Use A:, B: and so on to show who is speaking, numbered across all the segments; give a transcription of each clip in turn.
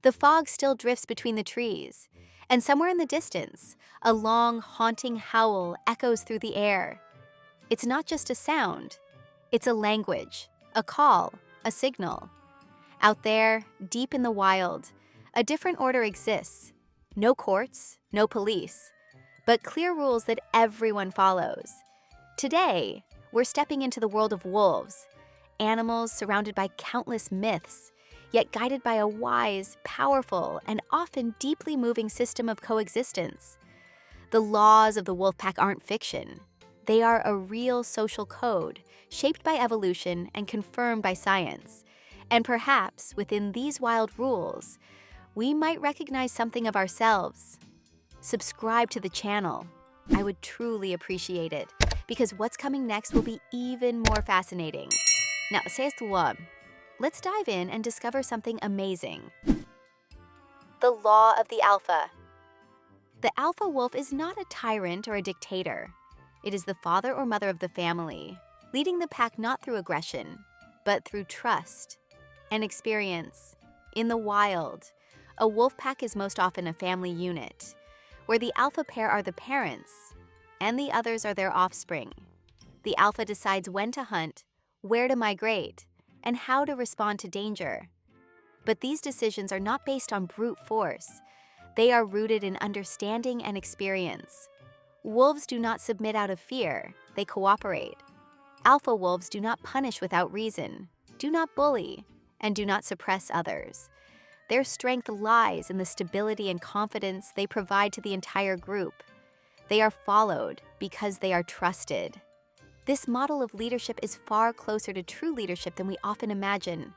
A: The fog still drifts between the trees, and somewhere in the distance, a long, haunting howl echoes through the air. It's not just a sound, it's a language, a call, a signal. Out there, deep in the wild, a different order exists. No courts, no police, but clear rules that everyone follows. Today, we're stepping into the world of wolves, animals surrounded by countless myths, yet guided by a wise, powerful, and often deeply moving system of coexistence. The laws of the wolfpack aren't fiction. They are a real social code, shaped by evolution and confirmed by science. And perhaps within these wild rules, we might recognize something of ourselves. Subscribe to the channel. I would truly appreciate it, because what's coming next will be even more fascinating. Now, c'est toi. Let's dive in and discover something amazing. The law of the alpha. The alpha wolf is not a tyrant or a dictator. It is the father or mother of the family, leading the pack not through aggression, but through trust and experience. In the wild, a wolf pack is most often a family unit, where the alpha pair are the parents, and the others are their offspring. The alpha decides when to hunt, where to migrate, and how to respond to danger. But these decisions are not based on brute force. They are rooted in understanding and experience. Wolves do not submit out of fear, they cooperate. Alpha wolves do not punish without reason, do not bully, and do not suppress others. Their strength lies in the stability and confidence they provide to the entire group. They are followed because they are trusted. This model of leadership is far closer to true leadership than we often imagine.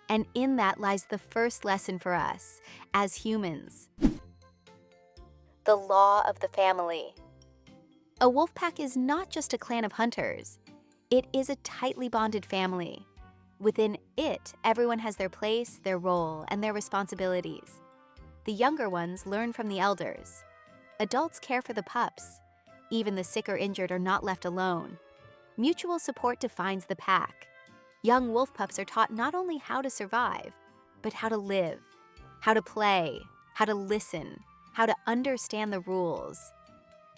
A: And in that lies the first lesson for us as humans. The law of the family. A wolf pack is not just a clan of hunters. It is a tightly bonded family. Within it, everyone has their place, their role, and their responsibilities. The younger ones learn from the elders. Adults care for the pups. Even the sick or injured are not left alone. Mutual support defines the pack. Young wolf pups are taught not only how to survive, but how to live, how to play, how to listen, how to understand the rules.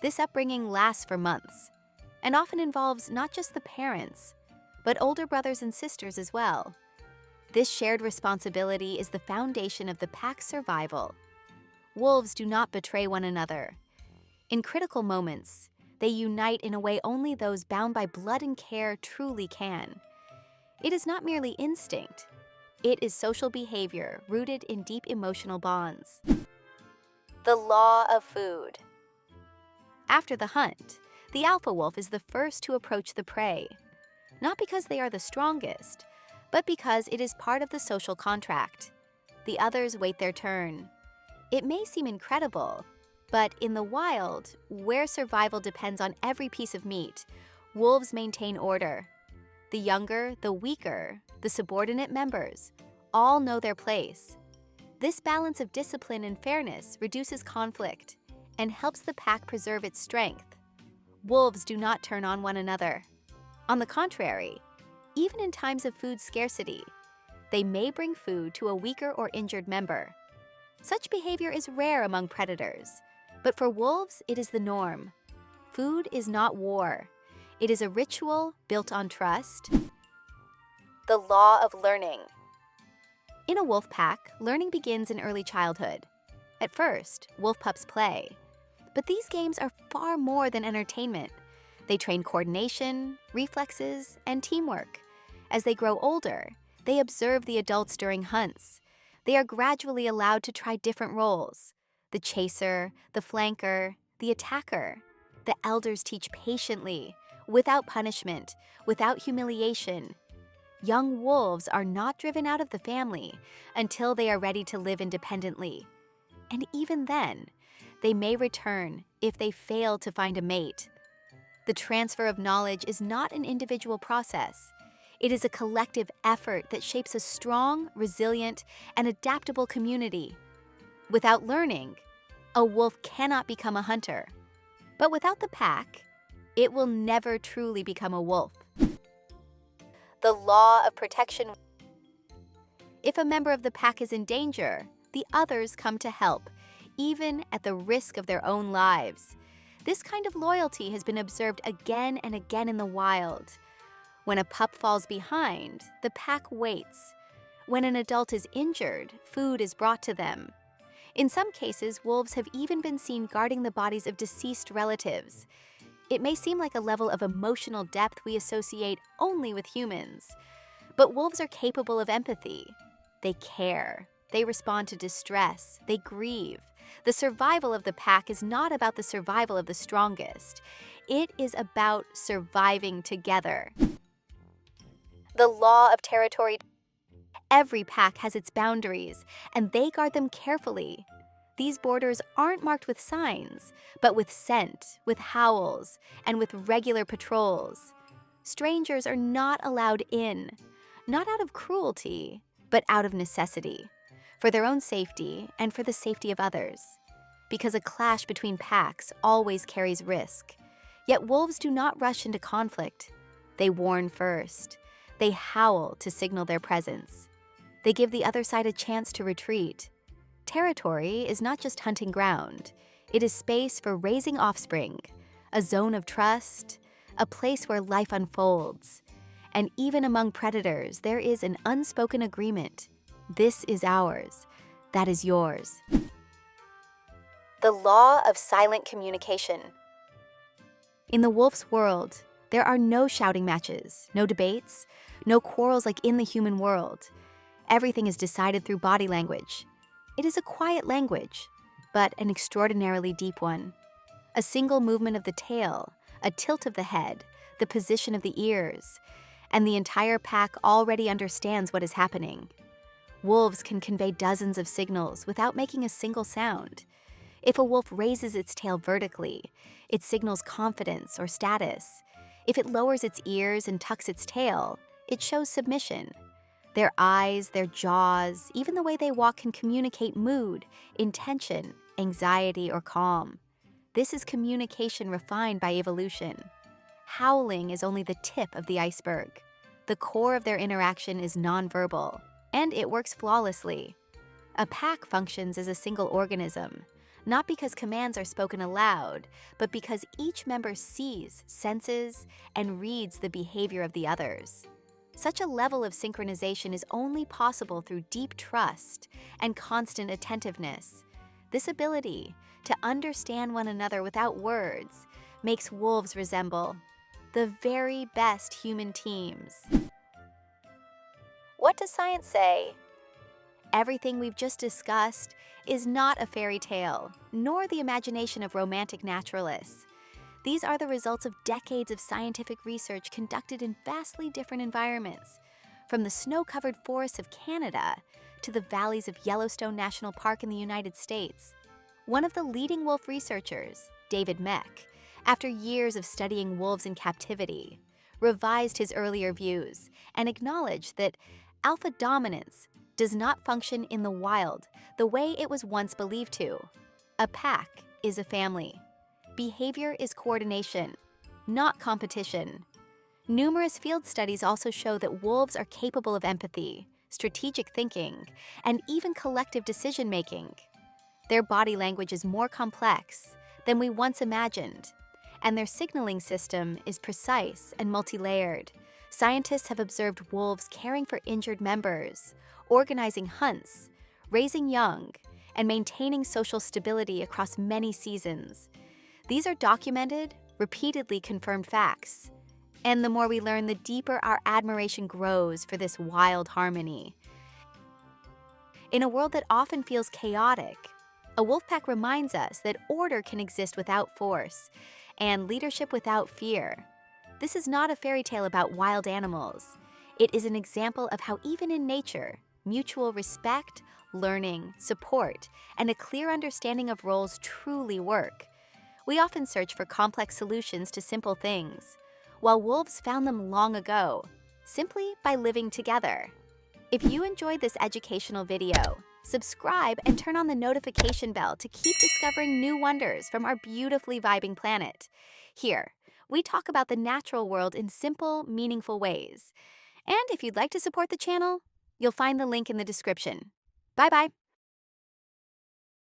A: This upbringing lasts for months, and often involves not just the parents, but older brothers and sisters as well. This shared responsibility is the foundation of the pack's survival. Wolves do not betray one another. In critical moments, they unite in a way only those bound by blood and care truly can. It is not merely instinct. It is social behavior rooted in deep emotional bonds. The law of food. After the hunt, the alpha wolf is the first to approach the prey. Not because they are the strongest, but because it is part of the social contract. The others wait their turn. It may seem incredible, but in the wild, where survival depends on every piece of meat, wolves maintain order. The younger, the weaker, the subordinate members, all know their place. This balance of discipline and fairness reduces conflict and helps the pack preserve its strength. Wolves do not turn on one another. On the contrary, even in times of food scarcity, they may bring food to a weaker or injured member. Such behavior is rare among predators, but for wolves, it is the norm. Food is not war. It is a ritual built on trust. The law of learning. In a wolf pack, learning begins in early childhood. At first, wolf pups play. But these games are far more than entertainment. They train coordination, reflexes, and teamwork. As they grow older, they observe the adults during hunts. They are gradually allowed to try different roles: the chaser, the flanker, the attacker. The elders teach patiently, without punishment, without humiliation. Young wolves are not driven out of the family until they are ready to live independently. And even then, they may return if they fail to find a mate. The transfer of knowledge is not an individual process. It is a collective effort that shapes a strong, resilient, and adaptable community. Without learning, a wolf cannot become a hunter. But without the pack, it will never truly become a wolf. The law of protection. If a member of the pack is in danger, the others come to help, even at the risk of their own lives. This kind of loyalty has been observed again and again in the wild. When a pup falls behind, the pack waits. When an adult is injured, food is brought to them. In some cases, wolves have even been seen guarding the bodies of deceased relatives. It may seem like a level of emotional depth we associate only with humans. But wolves are capable of empathy. They care. They respond to distress. They grieve. The survival of the pack is not about the survival of the strongest. It is about surviving together. The law of territory. Every pack has its boundaries, and they guard them carefully. These borders aren't marked with signs, but with scent, with howls, and with regular patrols. Strangers are not allowed in, not out of cruelty, but out of necessity, for their own safety and for the safety of others. Because a clash between packs always carries risk. Yet wolves do not rush into conflict. They warn first. They howl to signal their presence. They give the other side a chance to retreat. Territory is not just hunting ground. It is space for raising offspring, a zone of trust, a place where life unfolds. And even among predators, there is an unspoken agreement. This is ours. That is yours. The law of silent communication. In the wolf's world, there are no shouting matches, no debates, no quarrels like in the human world. Everything is decided through body language. It is a quiet language, but an extraordinarily deep one. A single movement of the tail, a tilt of the head, the position of the ears, and the entire pack already understands what is happening. Wolves can convey dozens of signals without making a single sound. If a wolf raises its tail vertically, it signals confidence or status. If it lowers its ears and tucks its tail, it shows submission. Their eyes, their jaws, even the way they walk can communicate mood, intention, anxiety, or calm. This is communication refined by evolution. Howling is only the tip of the iceberg. The core of their interaction is nonverbal, and it works flawlessly. A pack functions as a single organism, not because commands are spoken aloud, but because each member sees, senses, and reads the behavior of the others. Such a level of synchronization is only possible through deep trust and constant attentiveness. This ability to understand one another without words makes wolves resemble the very best human teams. What does science say? Everything we've just discussed is not a fairy tale, nor the imagination of romantic naturalists. These are the results of decades of scientific research conducted in vastly different environments, from the snow-covered forests of Canada to the valleys of Yellowstone National Park in the United States. One of the leading wolf researchers, David Meck, after years of studying wolves in captivity, revised his earlier views and acknowledged that alpha dominance does not function in the wild the way it was once believed to. A pack is a family. Behavior is coordination, not competition. Numerous field studies also show that wolves are capable of empathy, strategic thinking, and even collective decision-making. Their body language is more complex than we once imagined, and their signaling system is precise and multi-layered. Scientists have observed wolves caring for injured members, organizing hunts, raising young, and maintaining social stability across many seasons. These are documented, repeatedly confirmed facts. And the more we learn, the deeper our admiration grows for this wild harmony. In a world that often feels chaotic, a wolfpack reminds us that order can exist without force and leadership without fear. This is not a fairy tale about wild animals. It is an example of how even in nature, mutual respect, learning, support, and a clear understanding of roles truly work. We often search for complex solutions to simple things, while wolves found them long ago, simply by living together. If you enjoyed this educational video, subscribe and turn on the notification bell to keep discovering new wonders from our beautifully vibing planet. Here, we talk about the natural world in simple, meaningful ways. And if you'd like to support the channel, you'll find the link in the description. Bye-bye.